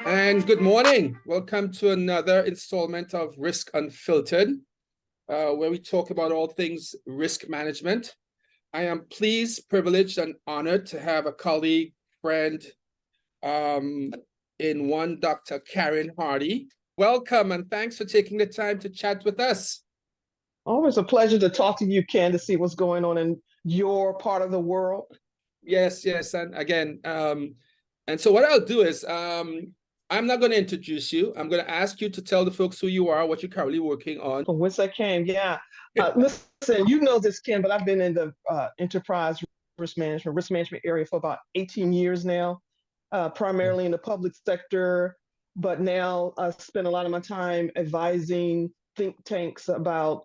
And good morning. Welcome to another installment of Risk Unfiltered, where we talk about all things risk management. I am pleased, privileged, and honored to have a colleague, friend, in one Dr. Karen Hardy. Welcome, and thanks for taking the time to chat with us. Always a pleasure to talk to you, Ken, to see what's going on in your part of the world. Yes, and again, and so what I'll do is, I'm not going to introduce you. I'm going to ask you to tell the folks who you are, what you're currently working on. From whence I came, yeah. Listen, you know this, Ken, but I've been in the enterprise risk management area for about 18 years now, primarily in the public sector. But now I spend a lot of my time advising think tanks about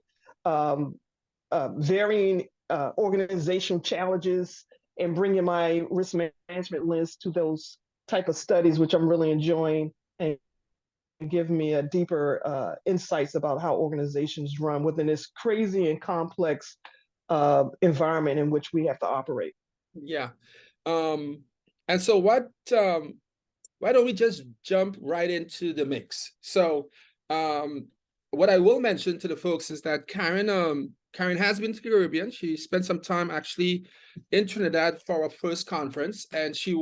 varying organizational challenges and bringing my risk management lens to those type of studies, which I'm really enjoying and give me a deeper insights about how organizations run within this crazy and complex environment in which we have to operate. Yeah. And so why don't we just jump right into the mix? So what I will mention to the folks is that Karen has been to the Caribbean. She spent some time actually in Trinidad for our first conference, and she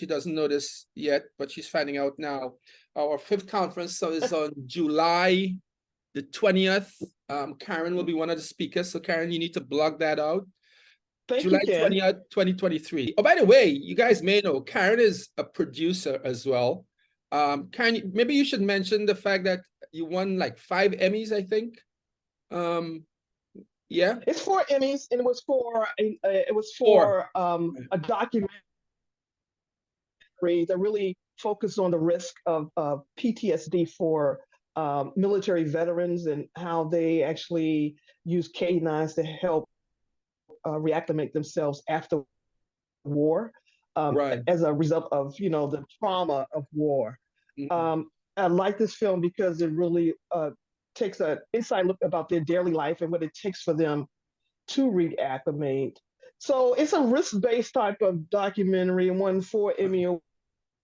doesn't know this yet, but she's finding out now. Our fifth conference is on July the 20th. Karen will be one of the speakers. So Karen, you need to blog that out. Thank July you, Ken. 20th, 2023. Oh, by the way, you guys may know, Karen is a producer as well. Karen, maybe you should mention the fact that you won like 5 Emmys, I think. Yeah. It's 4 Emmys, and it was Four. for a documentary that really focused on the risk of PTSD for military veterans and how they actually use canines to help reacclimate themselves after war, Right. as a result of the trauma of war. I like this film because it really takes an inside look about their daily life and what it takes for them to reacclimate. So it's a risk-based type of documentary and won 4 Emmy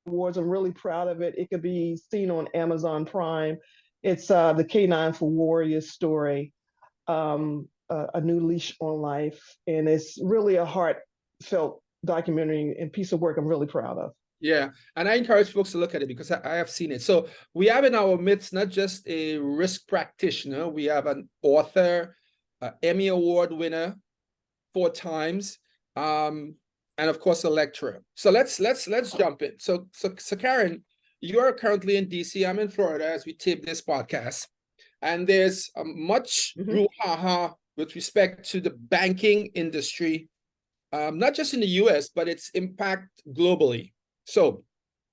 Awards. I'm really proud of it. It could be seen on Amazon Prime. It's the Canine for Warriors story, a new leash on life, and it's really a heartfelt documentary and piece of work I'm really proud of. Yeah, and I encourage folks to look at it because I have seen it. So we have in our midst not just a risk practitioner, we have an author, Emmy Award winner 4 times, and of course a lecturer. So let's jump in. So Karen, you are currently in DC. I'm in Florida as we tape this podcast, and there's much brouhaha with respect to the banking industry, not just in the US, but its impact globally. So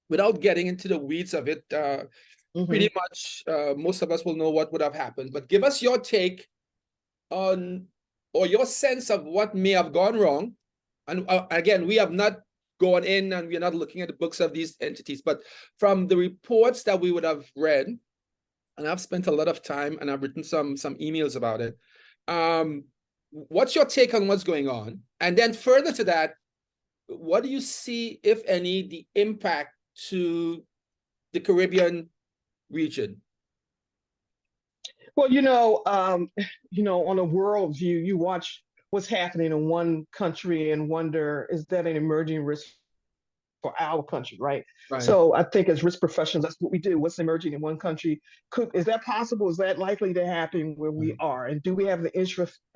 without getting into the weeds of it, pretty much most of us will know what would have happened. But give us your take on, or your sense of what may have gone wrong. And again, we have not gone in and we're not looking at the books of these entities, but from the reports that we would have read, and I've spent a lot of time and I've written some emails about it. What's your take on what's going on? And then further to that, what do you see, if any, the impact to the Caribbean region? Well, on a world view, you watch what's happening in one country and wonder, is that an emerging risk for our country, right? Right. So I think as risk professionals, that's what we do. What's emerging in one country? Is that possible? Is that likely to happen where we are? And do we have the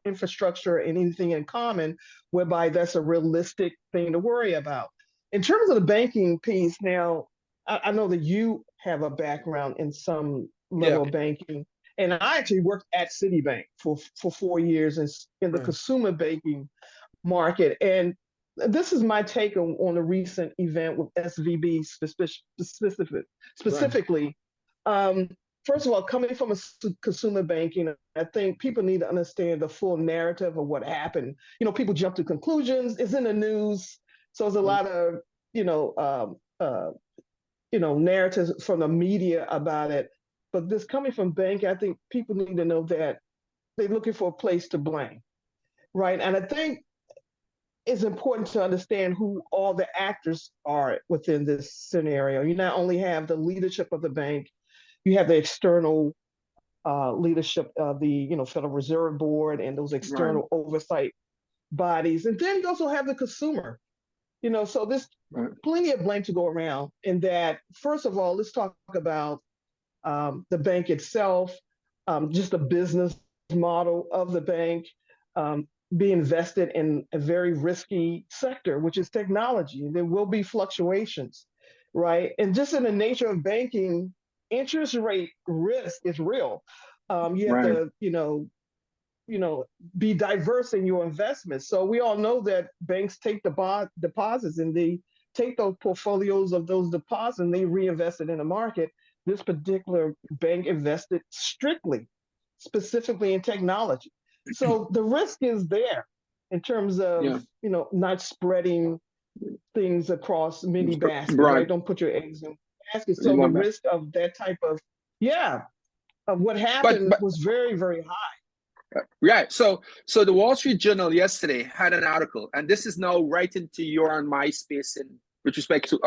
infrastructure and anything in common whereby that's a realistic thing to worry about? In terms of the banking piece, now, I know that you have a background in some level of banking. And I actually worked at Citibank for 4 years in the consumer banking market. And this is my take on a recent event with SVB specifically. First of all, coming from a consumer banking, I think people need to understand the full narrative of what happened. People jump to conclusions. It's in the news, so there's a lot of narratives from the media about it. But this coming from bank, I think people need to know that they're looking for a place to blame, right? And I think it's important to understand who all the actors are within this scenario. You not only have the leadership of the bank, you have the external leadership of the Federal Reserve Board and those Right. external oversight bodies, and then you also have the consumer. So there's Right. plenty of blame to go around. In that, first of all, let's talk about the bank itself, just the business model of the bank, be invested in a very risky sector, which is technology. There will be fluctuations, right? And just in the nature of banking, interest rate risk is real. You have Right. to, be diverse in your investments. So we all know that banks take the deposits and they take those portfolios of those deposits and they reinvest it in the market. This particular bank invested specifically in technology. So the risk is there in terms Yeah. of, not spreading things across many baskets, right? Broad. Don't put your eggs in baskets. In So the one back. risk of that type of, yeah, of what But happened was very, very high. right. So the Wall Street Journal yesterday had an article, and this is now right into your and my space in with respect to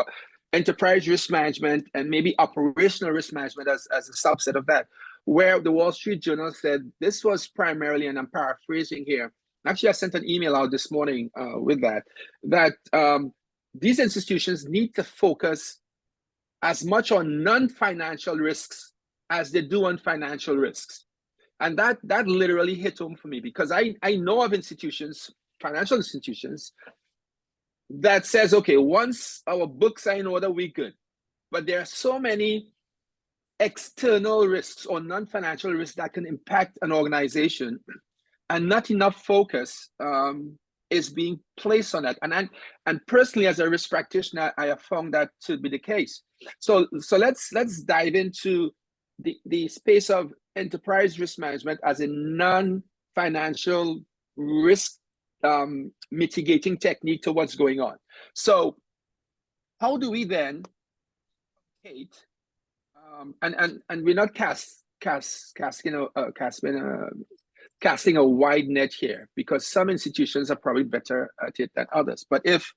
enterprise risk management and maybe operational risk management as a subset of that, where the Wall Street Journal said this was primarily, and I'm paraphrasing here. Actually, I sent an email out this morning with that these institutions need to focus as much on non-financial risks as they do on financial risks. And that literally hit home for me, because I know of institutions, financial institutions, that says, okay, once our books are in order, we're good. But there are so many external risks or non-financial risks that can impact an organization, and not enough focus is being placed on that. And personally, as a risk practitioner, I have found that to be the case. So let's dive into the space of enterprise risk management as a non-financial risk mitigating technique to what's going on. So how do we then, Kate, and we're not casting a wide net here, because some institutions are probably better at it than others. But if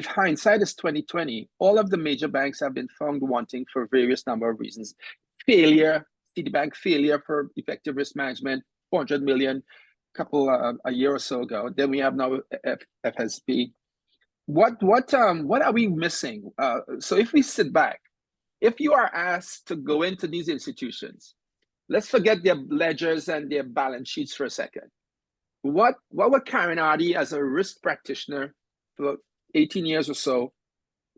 hindsight is 2020, all of the major banks have been found wanting for various number of reasons. Failure, Citibank failure for effective risk management, 400 million, a year or so ago. Then we have now FSB. What are we missing? So if we sit back, if you are asked to go into these institutions, let's forget their ledgers and their balance sheets for a second. What would Karen Hardy, as a risk practitioner for 18 years or so,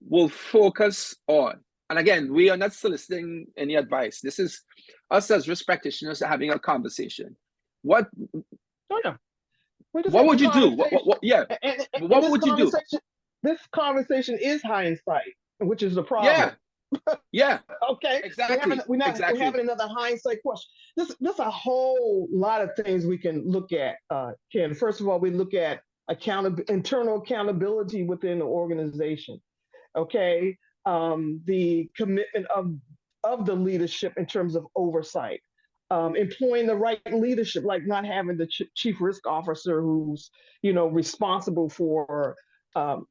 will focus on? And again, we are not soliciting any advice. This is us as risk practitioners having a conversation. What would you do? Yeah. What would you do? This conversation is hindsight, which is the problem. Yeah. Okay. Exactly. We're having another hindsight question. There's a whole lot of things we can look at, Ken. First of all, we look at internal accountability within the organization. Okay. The commitment of the leadership in terms of oversight. Employing the right leadership, like not having the chief risk officer who's responsible for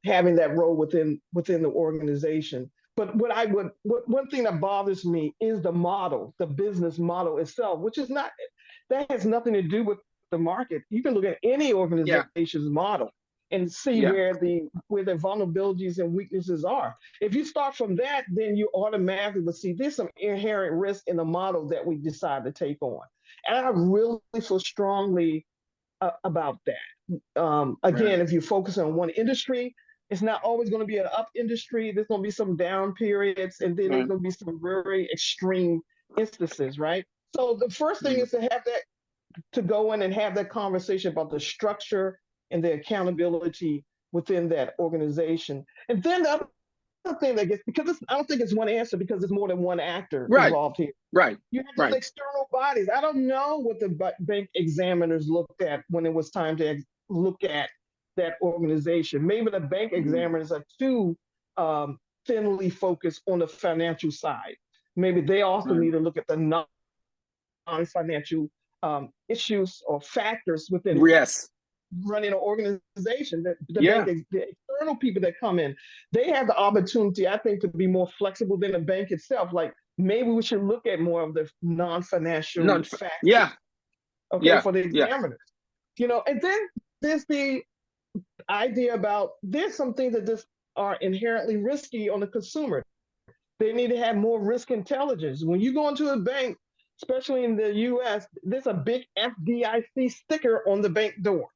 having that role within the organization. But one thing that bothers me is the model, the business model itself, which is not, that has nothing to do with the market. You can look at any organization's model and see where the vulnerabilities and weaknesses are. If you start from that, then you automatically will see there's some inherent risk in the model that we decide to take on. And I really feel strongly about that. Again, if you focus on one industry, it's not always going to be an up industry. There's going to be some down periods, and then there's going to be some very extreme instances, right? So the first thing is to have that, to go in and have that conversation about the structure and the accountability within that organization. And then the other thing that gets, because I don't think it's one answer, because there's more than one actor involved here. Right. You have these external bodies. I don't know what the bank examiners looked at when it was time to look at that organization. Maybe the bank examiners are too thinly focused on the financial side. Maybe they also need to look at the non-financial issues or factors within running an organization, the bank, Yeah. the external people that come in, they have the opportunity, I think, to be more flexible than the bank itself. Like maybe we should look at more of the non-financial None. factors, Yeah. okay, Yeah. for the Yeah. examiners. And then there's the idea about there's some things that just are inherently risky on the consumer. They need to have more risk intelligence. When you go into a bank, especially in the US, there's a big FDIC sticker on the bank door.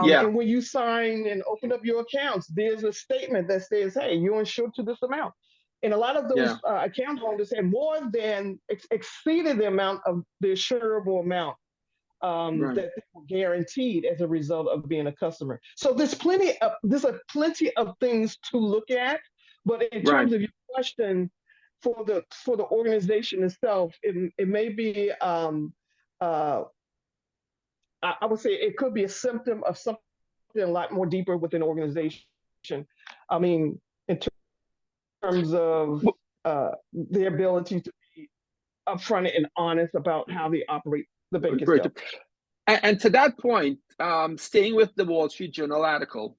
Yeah. And when you sign and open up your accounts, there's a statement that says, hey, you're insured to this amount. And a lot of those Yeah. account holders have more than exceeded the amount of the insurable amount Right. that they were guaranteed as a result of being a customer. So there's plenty of things to look at, but in Right. terms of your question, for the organization itself, it may be uh, I would say it could be a symptom of something a lot more deeper within an organization. I mean, in terms of W- their ability to be upfront and honest about how they operate the bank Great. itself. And to that point, staying with the Wall Street Journal article,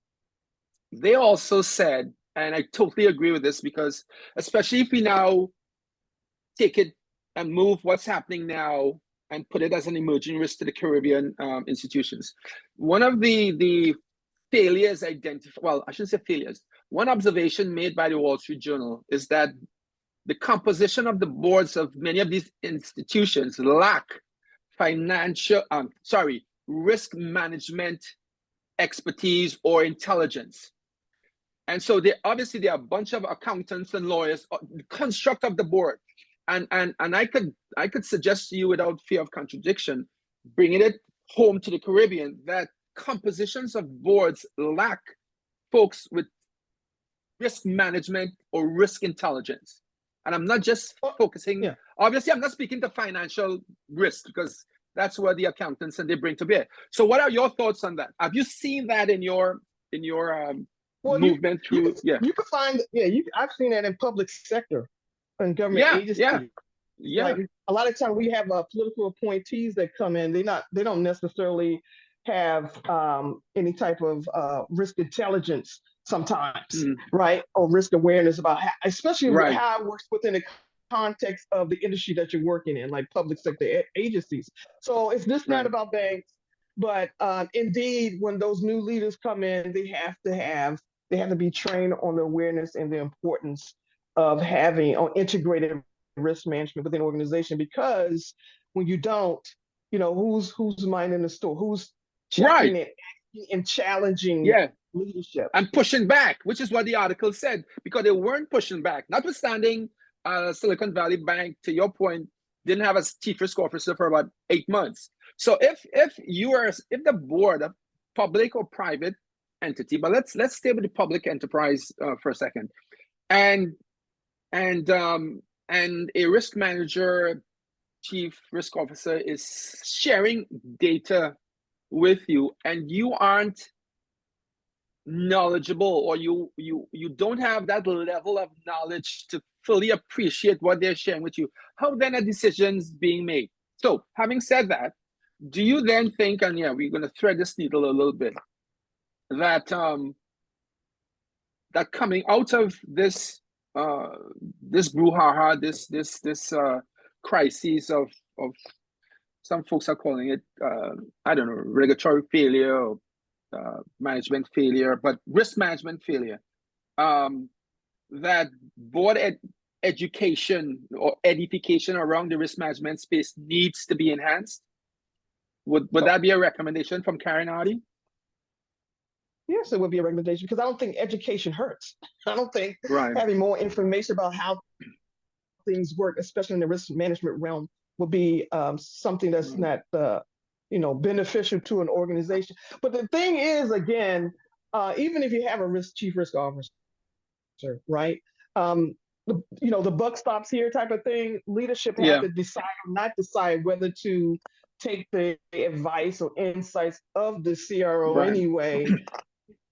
they also said, and I totally agree with this because, especially if we now take it and move what's happening now and put it as an emerging risk to the Caribbean institutions. One of the failures identified, well, I shouldn't say failures. One observation made by the Wall Street Journal is that the composition of the boards of many of these institutions lack risk management expertise or intelligence. And so there are a bunch of accountants and lawyers, the construct of the board. And I could suggest to you without fear of contradiction, bringing it home to the Caribbean, that compositions of boards lack folks with risk management or risk intelligence. And I'm not just focusing, Yeah. obviously, I'm not speaking to financial risk because that's where the accountants and they bring to bear. So what are your thoughts on that? Have you seen that in your Well, movement you can through? Yeah. you can find I've seen that in public sector and government Yeah. Yeah. agencies. Yeah. Like a lot of time we have political appointees that come in. They don't necessarily have any type of risk intelligence sometimes, Mm, right? Or risk awareness about especially right. how it works within the context of the industry that you're working in, like public sector agencies. So it's just not Right. about banks, but indeed, when those new leaders come in, they have to be trained on the awareness and the importance of having on integrated risk management within an organization, because when you don't, who's minding the store, who's checking Right. it and challenging Yeah. leadership. And pushing back, which is what the article said, because they weren't pushing back. Notwithstanding, Silicon Valley Bank, to your point, didn't have a chief risk officer for about 8 months. So if the board, a public or private entity, but let's stay with the public enterprise for a second, and and a risk manager, chief risk officer is sharing data with you, and you aren't knowledgeable, or you don't have that level of knowledge to fully appreciate what they're sharing with you, how then are decisions being made? So having said that, do you then think, and yeah, we're going to thread this needle a little bit, that that coming out of this brouhaha, this crisis of some folks are calling it I don't know, regulatory failure or management failure, but risk management failure, that board education or edification around the risk management space needs to be enhanced? Would that be a recommendation from Karen Hardy? Yes, it would be a recommendation, because I don't think education hurts. I don't think Right. having more information about how things work, especially in the risk management realm, would be something that's not beneficial to an organization. But the thing is, again, even if you have a chief risk officer, right? The buck stops here type of thing. Leadership has Yeah. to decide or not decide whether to take the advice or insights of the CRO Right. anyway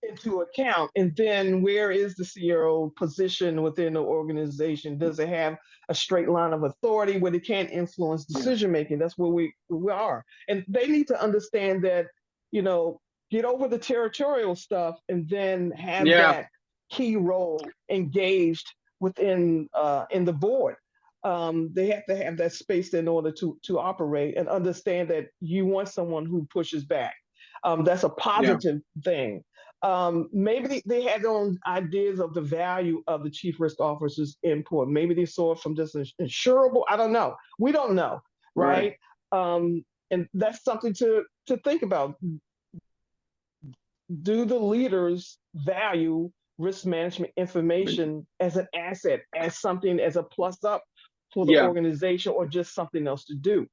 into account. And then where is the CRO position within the organization? Does it have a straight line of authority where they can't influence decision making? That's where we are. And they need to understand that, get over the territorial stuff and then have Yeah, that key role engaged within in the board. They have to have that space in order to operate and understand that you want someone who pushes back. That's a yeah, positive thing. Maybe they had their own ideas of the value of the chief risk officer's input. Maybe they saw it from just insurable. I don't know. We don't know, right. right? And that's something to think about. Do the leaders value risk management information as an asset, as something, as a plus up for the Yeah, organization, or just something else to do?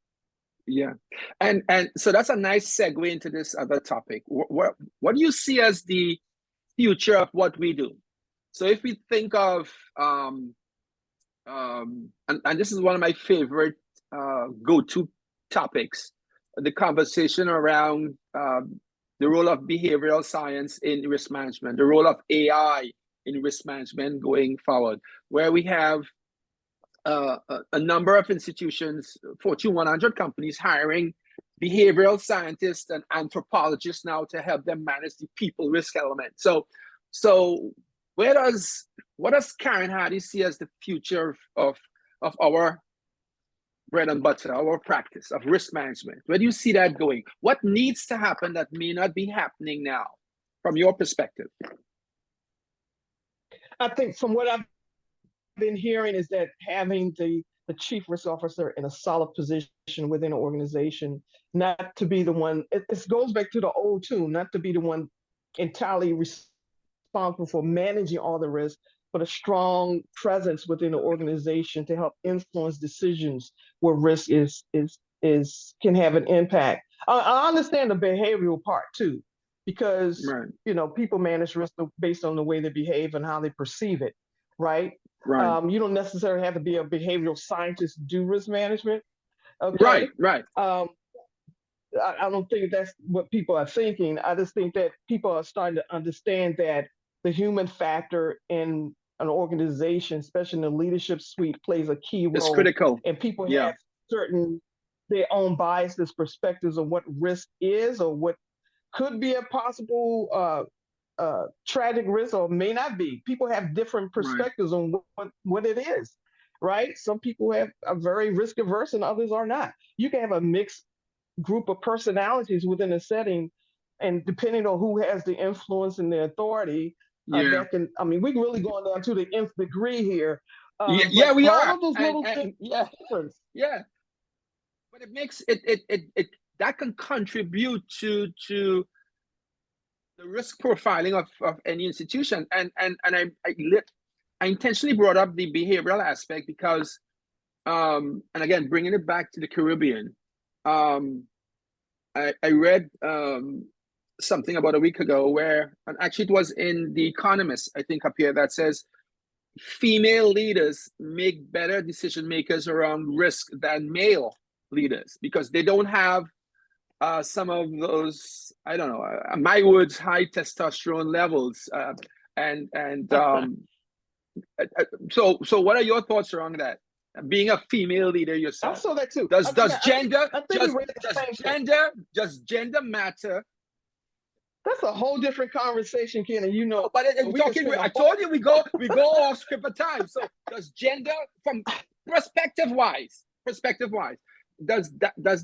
yeah. And so that's a nice segue into this other topic. What do you see as the future of what we do? So if we think of and this is one of my favorite go-to topics, the conversation around the role of behavioral science in risk management, the role of AI in risk management going forward, where we have a number of institutions, Fortune 100 companies, hiring behavioral scientists and anthropologists now to help them manage the people risk element. So what does Karen Hardy see as the future of our bread and butter, our practice of risk management? Where do you see that going? What needs to happen that may not be happening now, from your perspective? I think from what I've been hearing is that having the chief risk officer in a solid position within an organization, not to be the one, it goes back to the old tune, not to be the one entirely responsible for managing all the risk, but a strong presence within the organization to help influence decisions where risk is can have an impact. I understand the behavioral part too, because Right, people manage risk based on the way they behave and how they perceive it, right? right, You don't necessarily have to be a behavioral scientist to do risk management. right, Okay. right. Um, I don't think that's what people are thinking. I just think that people are starting to understand that the human factor in an organization, especially in the leadership suite, plays a key It's role. critical. And people Yeah, have certain their own biases, perspectives of what risk is, or what could be a possible tragic risk, or may not be. People have different right. perspectives on what it is, right? Some people are very risk averse and others are not. You can have a mixed group of personalities within a setting, and depending on who has the influence and the authority, Yeah. that can, I mean, we're really going down to the nth degree here. Yeah, But yeah, we all are. of those little And yeah, differences. yeah. But it makes it that can contribute to the risk profiling of any institution. I intentionally brought up the behavioral aspect because and again bringing it back to the Caribbean. Um I read something about a week ago where, and actually it was in The Economist, I think, up here, that says female leaders make better decision makers around risk than male leaders because they don't have some of those, I don't know, my words, high testosterone levels. And so what are your thoughts around that? Being a female leader I yourself, saw that too. does does gender I think we just read the just same thing. gender does gender matter? That's a whole different conversation, Ken. And No, but we can spend a I whole told you we go off script of time. So does gender, from perspective wise, does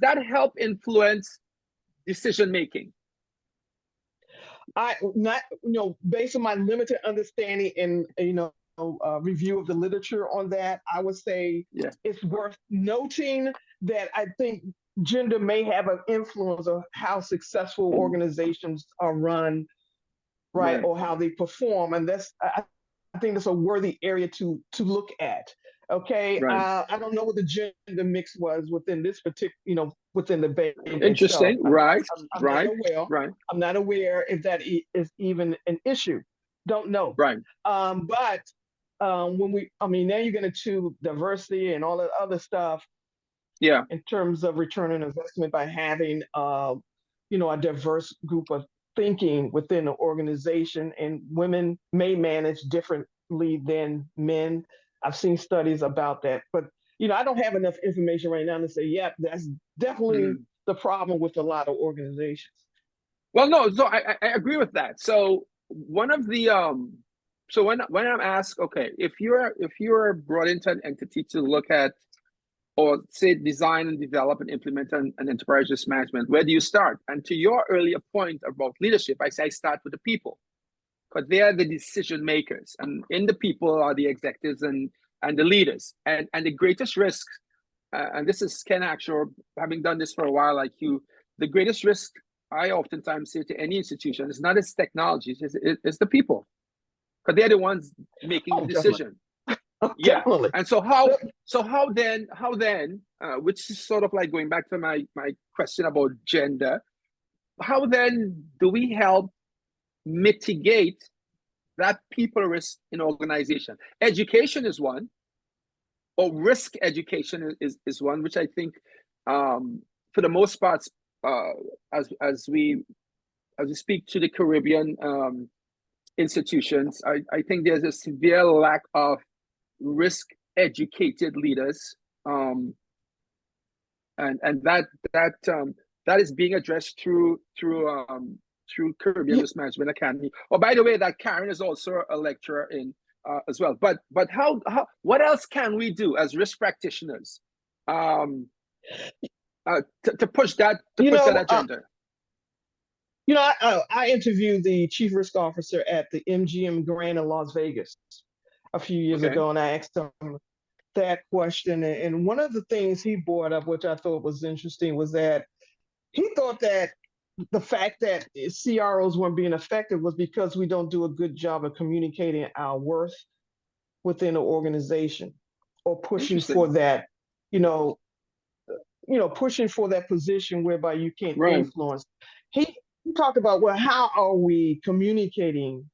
that help influence decision making? I not based on my limited understanding and review of the literature on that, I would say Yeah, it's worth noting that I think gender may have an influence of how successful organizations are run, right, right, or how they perform, and I think that's a worthy area to look at. Okay, right. I don't know what the gender mix was within this particular, within the bank itself. Interesting. Right, I'm not right, aware. right, I'm not aware if that is even an issue. Don't know. right. But I mean, now you're getting to diversity and all that other stuff Yeah, in terms of return on investment by having a diverse group of thinking within the organization, and women may manage differently than men. I've seen studies about that, but I don't have enough information right now to say, yeah, that's definitely mm, the problem with a lot of organizations. Well, no, so I agree with that. So one of the so when I'm asked, okay, if you're brought into an entity to look at or say design and develop and implement an enterprise risk management, where do you start? And to your earlier point about leadership, I say I start with the people because they are the decision makers, and in the people are the executives and the leaders, and the greatest risk. And this is Ken Hackshaw, having done this for a while, like you, the greatest risk I oftentimes say to any institution is not its technologies, it's the people, because they're the ones making the Oh, definitely. decision. Oh, Yeah. definitely. And so how then, which is sort of like going back to my question about gender, how then do we help mitigate that people risk in organization? Education is one, or risk education is one, which I think, for the most part, uh, as we speak to the Caribbean institutions, I think there's a severe lack of risk educated leaders, um, and that is being addressed through Caribbean You, Risk Management Academy. Oh, by the way, that Karen is also a lecturer in as well. But how what else can we do as risk practitioners, um, to push that you know, agenda? I interviewed the chief risk officer at the MGM Grand in Las Vegas a few years Okay, ago, and I asked him that question. And one of the things he brought up, which I thought was interesting, was that he thought that the fact that CROs weren't being effective was because we don't do a good job of communicating our worth within the organization or pushing for interesting. that, you know, pushing for that position whereby you can't Right. influence. He talked about, well, how are we communicating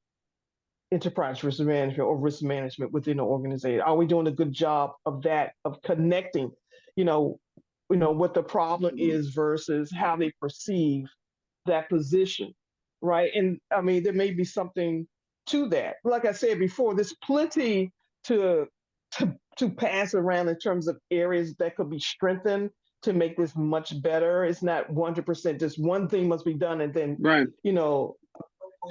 enterprise risk management or risk management within the organization? Are we doing a good job of that, of connecting, you know, what the problem is versus how they perceive that position, right? And I mean, there may be something to that. Like I said before, there's plenty to to pass around in terms of areas that could be strengthened to make this much better. It's not 100% just one thing must be done and then Right. you know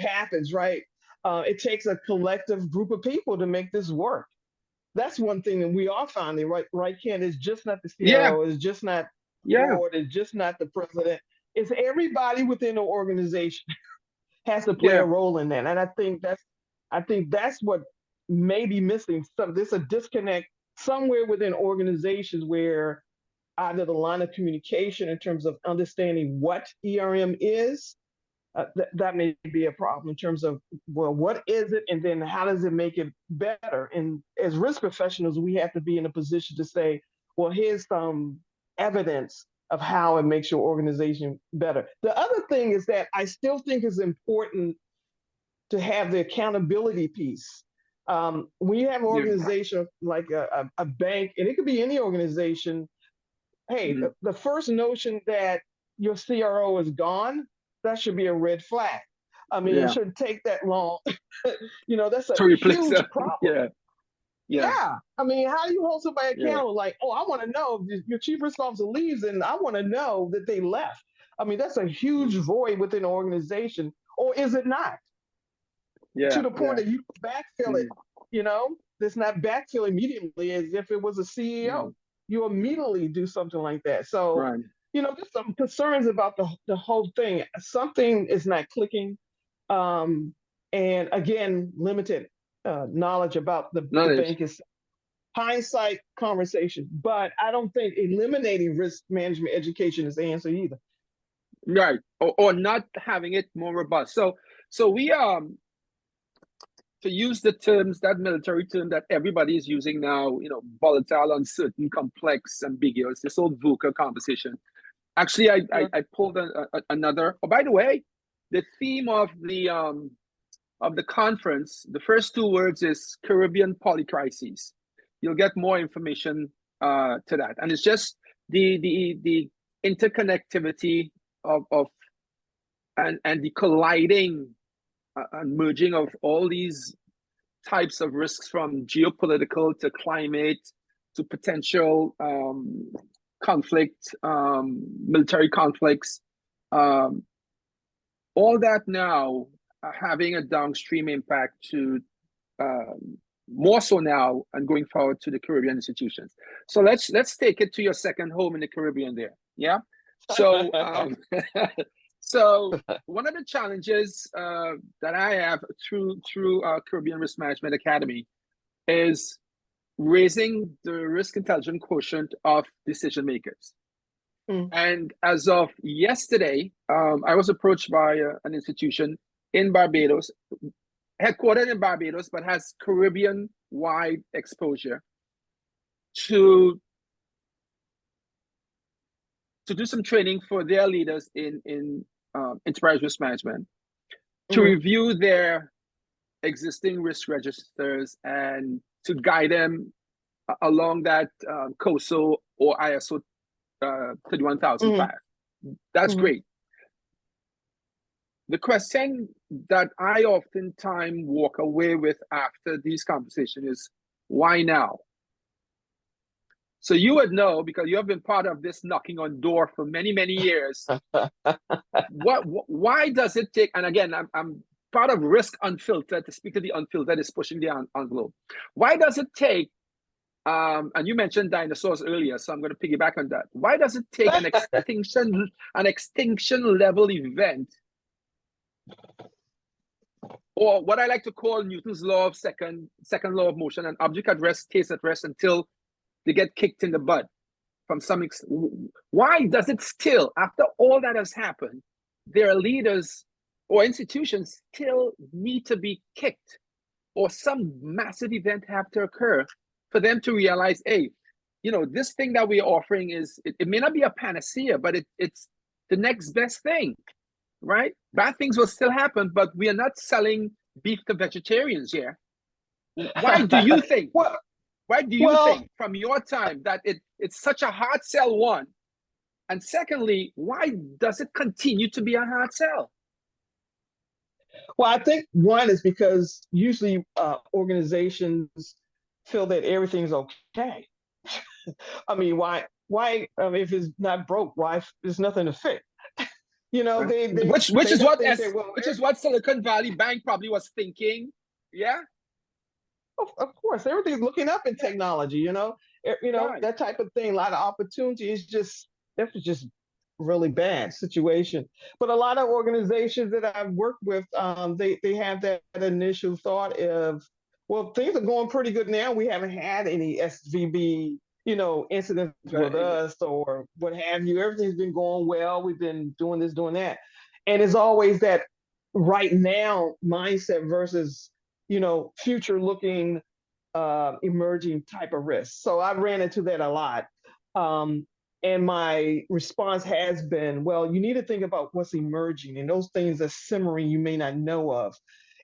happens, right? It takes a collective group of people to make this work. That's one thing that we are finding, right, Ken? It's just not the Yeah. CRO, it's just not the Yeah. board, it's just not the president. It's everybody within the organization has to play a Yeah. role in that. And I think that's what may be missing. There's a disconnect somewhere within organizations where either the line of communication in terms of understanding what ERM is, that may be a problem in terms of, well, what is it, and then how does it make it better? And as risk professionals, we have to be in a position to say, well, here's some evidence of how it makes your organization better. The other thing is that I still think is important to have the accountability piece. When you have an Yeah. organization like a bank, and it could be any organization, hey, Mhm. the first notion that your CRO is gone, that should be a red flag. I mean, it Yeah. shouldn't take that long. That's a To replace huge her. problem. Yeah. Yeah. Yeah. I mean, how do you hold somebody Yeah. accountable? Like, oh, I want to know if your chief risk officer leaves and I want to know that they left. I mean, that's a huge Mm. void within an organization. Or is it not? To Yeah. the point Yeah. that you backfill it, Mm. it's not backfill immediately as if it was a CEO. Mm. You immediately do something like that. So, Right. there's some concerns about the whole thing. Something is not clicking. Um, and again, limited knowledge about the Knowledge. bank is hindsight conversation. But I don't think eliminating risk management education is the answer either. Right. Or not having it more robust. So we to use the terms, that military term that everybody is using now, volatile, uncertain, complex, ambiguous, this old VUCA conversation. Actually, Yeah. I pulled another. Oh, by the way, the theme of the conference, the first two words is Caribbean polycrises. You'll get more information to that, and it's just the interconnectivity of and the colliding and merging of all these types of risks, from geopolitical to climate to potential conflict, military conflicts, um, all that now having a downstream impact to more so now and going forward to the Caribbean institutions. So let's take it to your second home in the Caribbean there. Yeah. So so one of the challenges that I have through Caribbean Risk Management Academy is raising the risk intelligence quotient of decision makers. And as of yesterday, I was approached by an institution in Barbados, headquartered in Barbados, but has Caribbean-wide exposure to do some training for their leaders in enterprise risk management, to review their existing risk registers and to guide them along that COSO or ISO 31005. That's great. The question that I oftentimes walk away with after these conversations is, why now? So you would know, because you have been part of this knocking on door for many, many years. Why does it take, and again, I'm part of Risks Unfiltered, to speak to the unfiltered is pushing the envelope. Why does it take, and you mentioned dinosaurs earlier, so I'm going to piggyback on that. Why does it take an extinction level event, or what I like to call Newton's law of second law of motion, an object at rest stays at rest until they get kicked in the butt from some why does it still, after all that has happened, their leaders or institutions still need to be kicked, or some massive event have to occur for them to realize, hey, you know, this thing that we're offering is, it may not be a panacea, but it's the next best thing, right? Bad things will still happen, but we are not selling beef to vegetarians here. Why do you think? Why do you think, from your time, that it's such a hard sell, one? And secondly, why does it continue to be a hard sell? Well, I think one is because usually organizations feel that everything's okay. I mean, why if it's not broke, why there's nothing to fix? You know, which is what Silicon Valley Bank probably was thinking. Yeah. Of course, everything's looking up in technology, right. That type of thing. A lot of opportunities, that's just really bad situation. But a lot of organizations that I've worked with, they have that initial thought of, well, things are going pretty good now. We haven't had any SVB, incidents with us or what have you. Everything's been going well. We've been doing this, doing that. And it's always that right now mindset versus future looking, emerging type of risk. So I ran into that a lot. And my response has been, well, you need to think about what's emerging and those things that simmering you may not know of.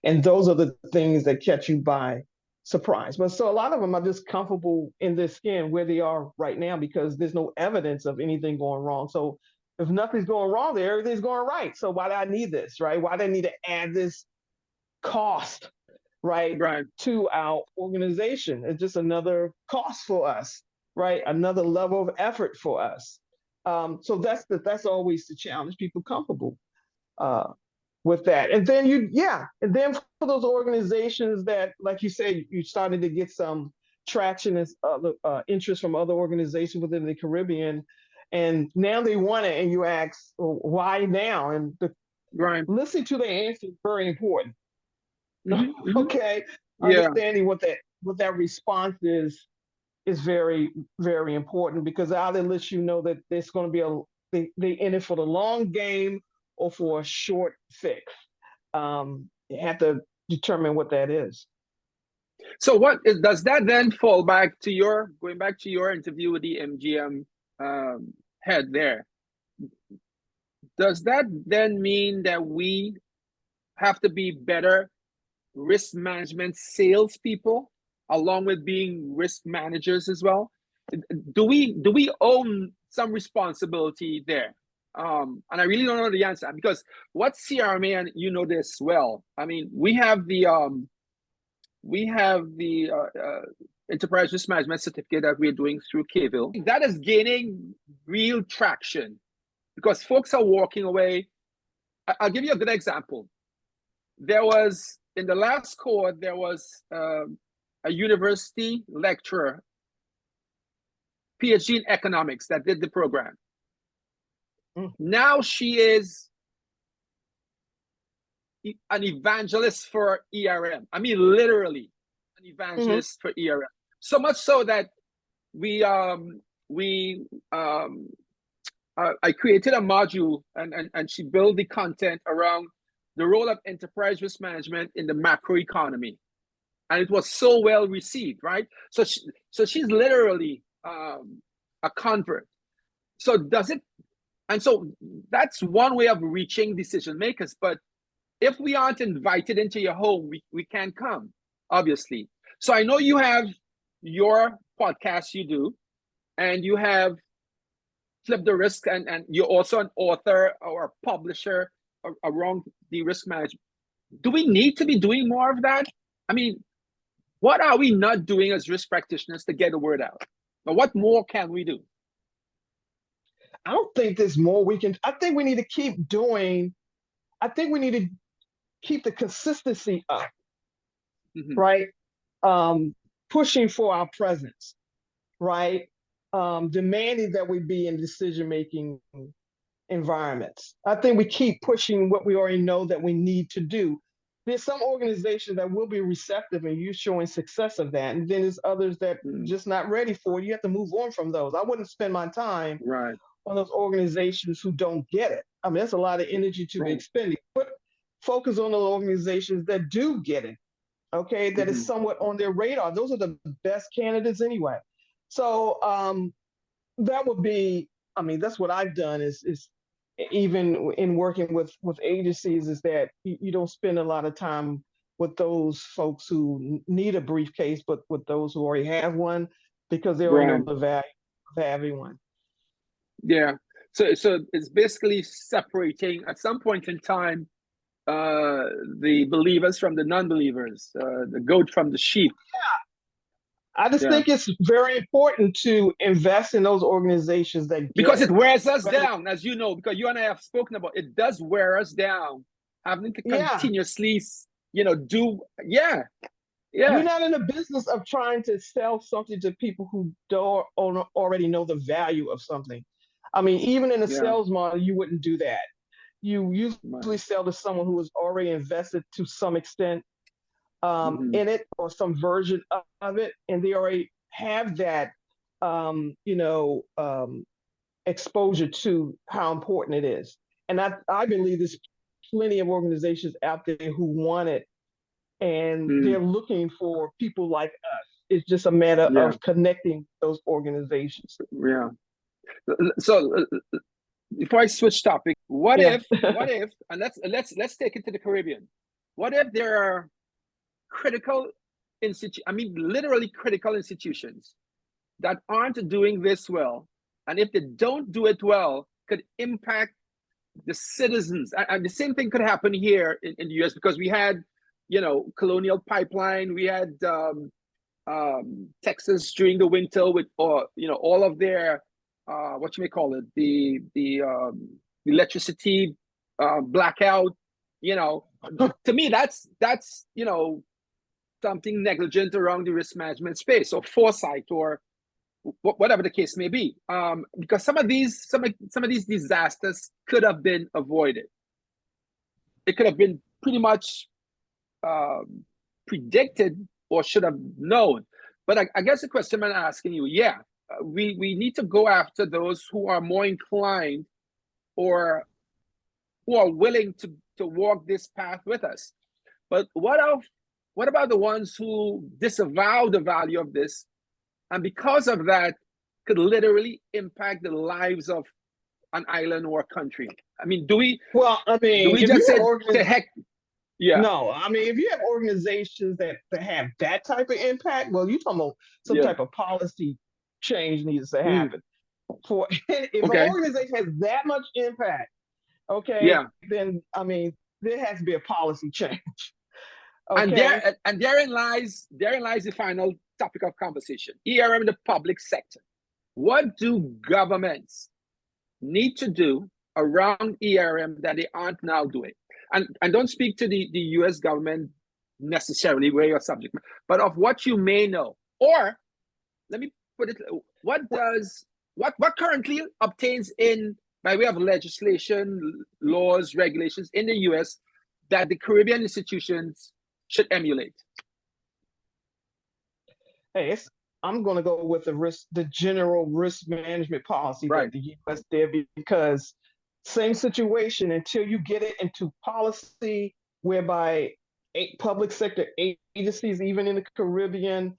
And those are the things that catch you by surprise. But so a lot of them are just comfortable in their skin where they are right now because there's no evidence of anything going wrong. So if nothing's going wrong there, everything's going right. So why do I need this, right? Why do I need to add this cost, right, to our organization? It's just another cost for us, right? Another level of effort for us. So that's always the challenge, people comfortable with that. And then and then for those organizations that, like you said, you started to get some traction and interest from other organizations within the Caribbean, and now they want it, and you ask, well, why now? And listening to the answer is very important. Okay, understanding what that response is very, very important, because either lets you know that there's going to be they in it for the long game or for a short fix. You have to determine what that is. So does that then fall back to going back to your interview with the MGM head there? Does that then mean that we have to be better risk management salespeople, along with being risk managers as well? Do we own some responsibility there? And I really don't know the answer, because what CRMA, and you know this well, I mean, we have the enterprise risk management certificate that we're doing through KVIL. That is gaining real traction because folks are walking away I'll give you a good example. There was, in the last cohort, there was a university lecturer, PhD in economics, that did the program. Now she is an evangelist for ERM. I mean, literally an evangelist for ERM. So much so that I created a module and she built the content around the role of enterprise risk management in the macro economy. And it was so well received, right? So she's literally a convert. So and so that's one way of reaching decision makers. But if we aren't invited into your home, we can't come, obviously. So I know you have your podcast you do, and you have Flip the Risk, and you're also an author or a publisher around the risk management. Do we need to be doing more of that? I mean, what are we not doing as risk practitioners to get the word out? But what more can we do? I don't think there's more we can. I think we need to keep doing. I think we need to keep the consistency up, right? Pushing for our presence, right? Demanding that we be in decision-making environments. I think we keep pushing what we already know that we need to do. There's some organizations that will be receptive and you're showing success of that. And then there's others that just not ready for it. You have to move on from those. I wouldn't spend my time on those organizations who don't get it. I mean, that's a lot of energy to be expending. But focus on those organizations that do get it, okay, that is somewhat on their radar. Those are the best candidates anyway. So that would be, I mean, that's what I've done is even in working with agencies, is that you don't spend a lot of time with those folks who need a briefcase, but with those who already have one, because they already know the value of having one. Yeah. So it's basically separating at some point in time the believers from the non-believers, the goat from the sheep. I just think it's very important to invest in those organizations that get because it wears us down, as you know, because you and I have spoken about it. Does wear us down, having to continuously, do. We're not in the business of trying to sell something to people who don't already know the value of something. I mean, even in a sales model, you wouldn't do that. You usually sell to someone who is already invested to some extent in it, or some version of it, and they already have that, exposure to how important it is. And I believe there's plenty of organizations out there who want it, and they're looking for people like us. It's just a matter of connecting those organizations. Yeah. So before I switch topic, what if, and let's take it to the Caribbean. What if there are literally critical institutions that aren't doing this well, and if they don't do it well, could impact the citizens? And the same thing could happen here in the US, because we had, Colonial Pipeline, we had Texas during the winter with, all of their what you may call it, the electricity blackout. To me, that's something negligent around the risk management space, or foresight, or whatever the case may be. Because some of these disasters could have been avoided. It could have been pretty much predicted, or should have known. But I guess the question I'm asking you, we need to go after those who are more inclined, or who are willing to walk this path with us. But what about the ones who disavow the value of this, and because of that could literally impact the lives of an island or a country? I mean, do we just say, to heck? No, I mean, if you have organizations that have that type of impact, well, you're talking about some type of policy change needs to happen. If an organization has that much impact, then I mean, there has to be a policy change. And therein lies the final topic of conversation. ERM in the public sector. What do governments need to do around ERM that they aren't now doing. And don't speak to the US government necessarily where your subject, but of what you may know. Or let me put it, what currently obtains in by way of legislation, laws, regulations in the US that the Caribbean institutions should emulate? Hey, I'm going to go with the general risk management policy Right. that the U.S. did, because same situation until you get it into policy whereby public sector agencies, even in the Caribbean,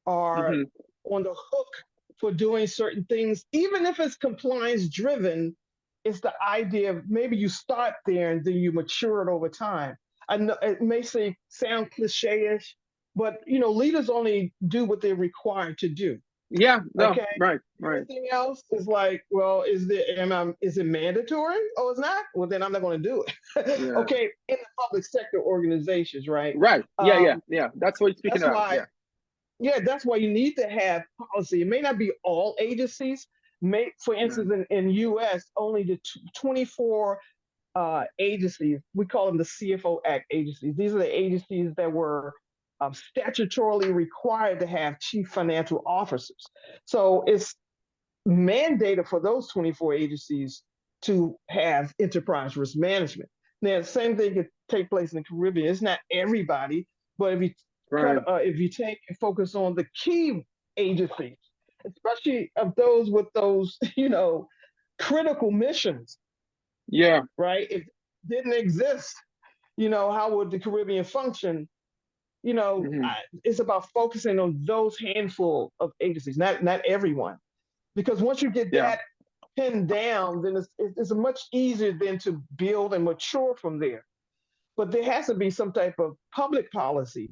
are on the hook for doing certain things, even if it's compliance driven. It's the idea of maybe you start there and then you mature it over time. I know it may sound cliche-ish, but leaders only do what they're required to do. Yeah, no, okay. right. Everything else is like, well, is it mandatory? Oh, it's not? Well, then I'm not going to do it. Yeah. Okay, in the public sector organizations, right? Right. Yeah. That's what you're speaking about. That's why you need to have policy. It may not be all agencies. For instance, in U.S., only the 24 agencies, we call them the CFO Act agencies. These are the agencies that were statutorily required to have chief financial officers. So it's mandated for those 24 agencies to have enterprise risk management. Now, the same thing could take place in the Caribbean. It's not everybody, but if you take and focus on the key agencies, especially of those with those, critical missions. Yeah. Right? If it didn't exist, how would the Caribbean function? It's about focusing on those handful of agencies, not everyone. Because once you get that pinned down, then it's much easier then to build and mature from there. But there has to be some type of public policy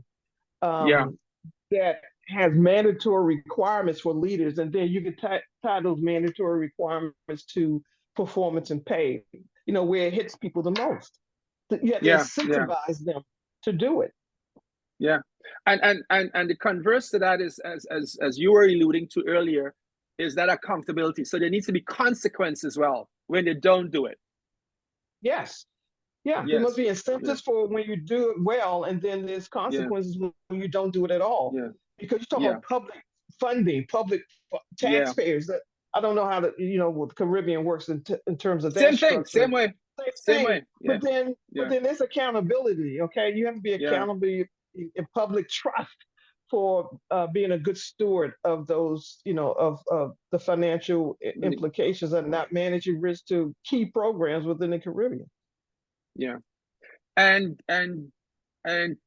that has mandatory requirements for leaders, and then you can tie those mandatory requirements to performance and pay, where it hits people the most. You have to incentivize them to do it. Yeah. And the converse to that is, as you were alluding to earlier, is that accountability. So there needs to be consequence as well when they don't do it. Yes. Yeah. There must be incentives for when you do it well, and then there's consequences when you don't do it at all. Yeah. Because you're talking about public funding, public taxpayers. That I don't know how what the Caribbean works in terms of that same structure. Same way. But then there's accountability. Okay, you have to be accountable in public trust for being a good steward of those, of the financial implications and not managing risk to key programs within the Caribbean. Yeah, and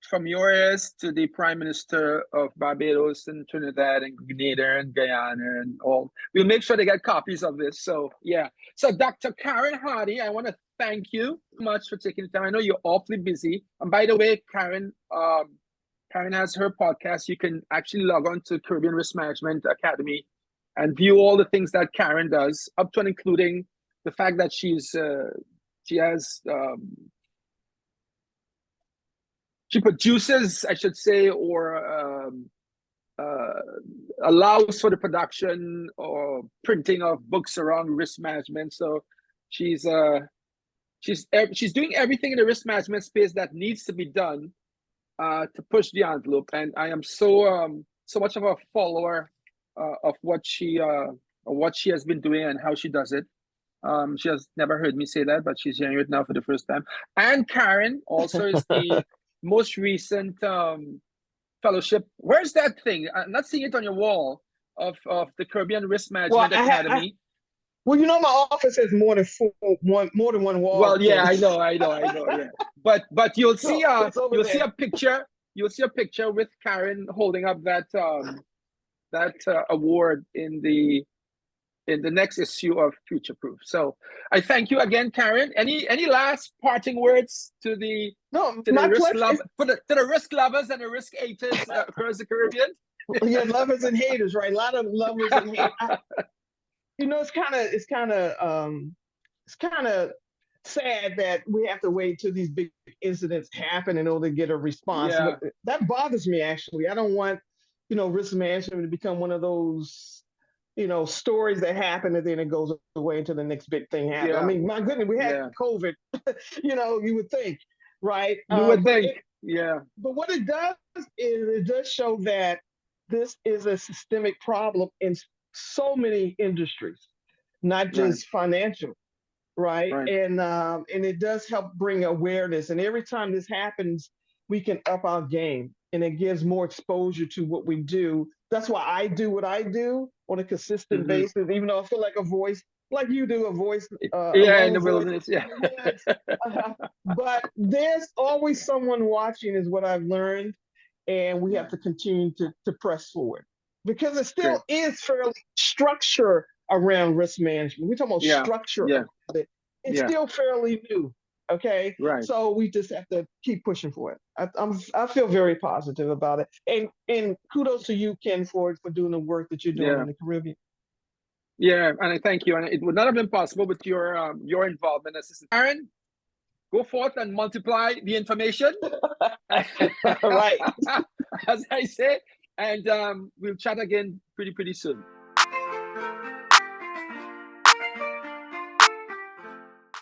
from your ears to the Prime Minister of Barbados and Trinidad and Grenada and Guyana and all, we'll make sure they get copies of this. So so Dr. Karen Hardy, I want to thank you so much for taking the time. I know you're awfully busy. And by the way, Karen has her podcast. You can actually log on to Caribbean Risk Management Academy and view all the things that Karen does, up to and including the fact that she produces, I should say, or allows for the production or printing of books around risk management. So she's doing everything in the risk management space that needs to be done to push the envelope. And I am so much of a follower of what she has been doing and how she does it. She has never heard me say that, but she's hearing it now for the first time. And Karen also is the most recent fellowship. Where's that thing? I'm not seeing it on your wall of the Caribbean Risk Management Academy. Well, my office has more than one wall. Well, yeah, I know, yeah. But you'll see a picture. You'll see a picture with Karen holding up that award in the next issue of Future Proof. So I thank you again, Karen. Any last parting words to the risk lovers and the risk haters across the Caribbean? Yeah, lovers and haters, right? A lot of lovers and haters. It's kind of sad that we have to wait till these big incidents happen in order to get a response. Yeah. But that bothers me, actually. I don't want risk management to become one of those stories that happen and then it goes away until the next big thing happens. I Yeah, mean, my goodness, we had yeah. COVID, you would think, right? You would But think, yeah, but what it does is it does show that this is a systemic problem in so many industries, not right, just financial, right? right. And it does help bring awareness. And every time this happens, we can up our game, and it gives more exposure to what we do. That's why I do what I do on a consistent Hmm. basis, even though I feel like a voice, like you do, a voice, a Yeah, in the lone voice wilderness, yeah. in the woods. But there's always someone watching, is what I've learned, and we have Yeah, to continue to press forward because it great. still is fairly structure around risk management. We're talking about Yeah, structure yeah, around it. It's yeah, still fairly new. Okay, right. so we just have to keep pushing for it. I feel very positive about it, and kudos to you, Ken, for doing the work that you're doing Yeah, in the Caribbean. yeah, and I thank you. And it would not have been possible with your involvement, assistant Aaron. Go forth and multiply the information, Right. as I say, and we'll chat again pretty soon.